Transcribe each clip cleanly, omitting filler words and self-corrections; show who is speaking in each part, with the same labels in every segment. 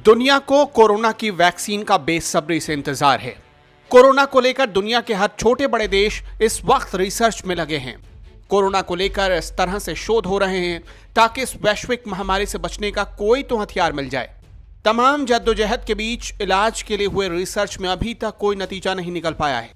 Speaker 1: दुनिया को कोरोना की वैक्सीन का बेसब्री से इंतजार है। कोरोना को लेकर दुनिया के हर छोटे बड़े देश इस वक्त रिसर्च में लगे हैं। कोरोना को लेकर इस तरह से शोध हो रहे हैं ताकि इस वैश्विक महामारी से बचने का कोई तो हथियार मिल जाए। तमाम जद्दोजहद के बीच इलाज के लिए हुए रिसर्च में अभी तक कोई नतीजा नहीं निकल पाया है,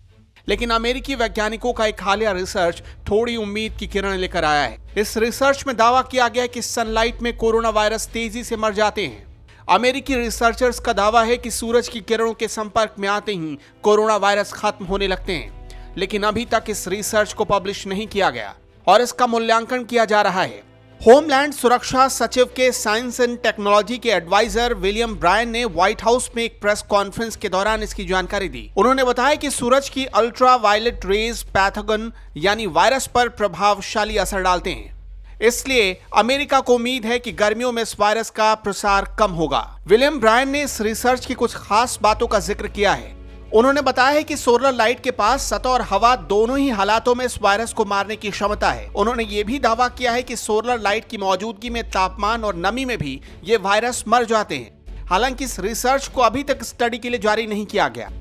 Speaker 1: लेकिन अमेरिकी वैज्ञानिकों का एक हालिया रिसर्च थोड़ी उम्मीद की किरण लेकर आया है। इस रिसर्च में दावा किया गया है कि सनलाइट में कोरोना वायरस तेजी से मर जाते हैं। अमेरिकी रिसर्चर्स का दावा है कि सूरज की किरणों के संपर्क में आते ही कोरोना वायरस खत्म होने लगते हैं, लेकिन अभी तक इस रिसर्च को पब्लिश नहीं किया गया और इसका मूल्यांकन किया जा रहा है। होमलैंड सुरक्षा सचिव के साइंस एंड टेक्नोलॉजी के एडवाइजर विलियम ब्रायन ने व्हाइट हाउस में एक प्रेस कॉन्फ्रेंस के दौरान इसकी जानकारी दी। उन्होंने बताया कि सूरज की अल्ट्रा वायलेट रेज पैथोजन यानी वायरस पर प्रभावशाली असर डालते हैं, इसलिए अमेरिका को उम्मीद है कि गर्मियों में इस वायरस का प्रसार कम होगा। विलियम ब्रायन ने इस रिसर्च की कुछ खास बातों का जिक्र किया है। उन्होंने बताया है कि सोलर लाइट के पास सतह और हवा दोनों ही हालातों में इस वायरस को मारने की क्षमता है। उन्होंने ये भी दावा किया है कि सोलर लाइट की मौजूदगी में तापमान और नमी में भी ये वायरस मर जाते हैं। हालांकि इस रिसर्च को अभी तक स्टडी के लिए जारी नहीं किया गया,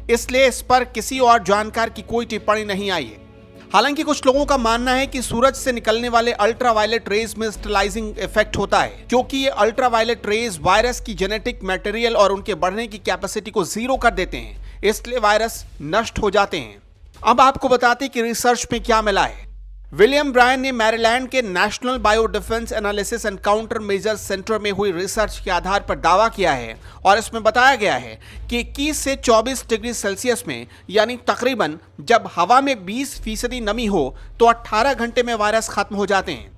Speaker 1: इसलिए इस पर किसी और जानकार की कोई टिप्पणी नहीं आई है। हालांकि कुछ लोगों का मानना है कि सूरज से निकलने वाले अल्ट्रावायलेट रेज में स्टेलाइजिंग इफेक्ट होता है, क्योंकि ये अल्ट्रावायलेट रेज वायरस की जेनेटिक मटेरियल और उनके बढ़ने की कैपेसिटी को जीरो कर देते हैं, इसलिए वायरस नष्ट हो जाते हैं। अब आपको बताते कि रिसर्च में क्या मिला है। विलियम ब्रायन ने मैरीलैंड के national bio defence analysis and counter measure centre में हुई रिसर्च के आधार पर दावा किया है और इसमें बताया गया है कि 21 से 24 डिग्री सेल्सियस में यानी तकरीबन जब हवा में 20% नमी हो तो 18 घंटे में वायरस खत्म हो जाते हैं।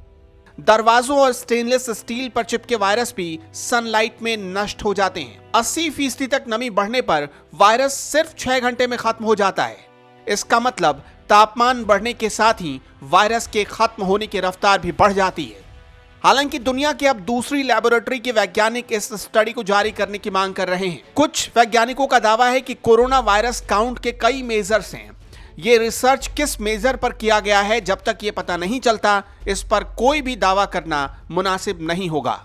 Speaker 1: दरवाजों और स्टेनलेस स्टील पर चिपके वायरस भी सनलाइट में नष्ट हो जाते हैं। 80% तक नमी बढ़ने पर वायरस सिर्फ 6 घंटे में खत्म हो जाता है। इसका मतलब तापमान बढ़ने के साथ ही वायरस के खत्म होने की रफ्तार भी बढ़ जाती है। हालांकि दुनिया के अब दूसरी लेबोरेटरी के वैज्ञानिक इस स्टडी को जारी करने की मांग कर रहे हैं। कुछ वैज्ञानिकों का दावा है कि कोरोना वायरस काउंट के कई मेजर्स हैं। ये रिसर्च किस मेजर पर किया गया है, जब तक ये पता नहीं चलता, इस पर कोई भी दावा करना मुनासिब नहीं होगा।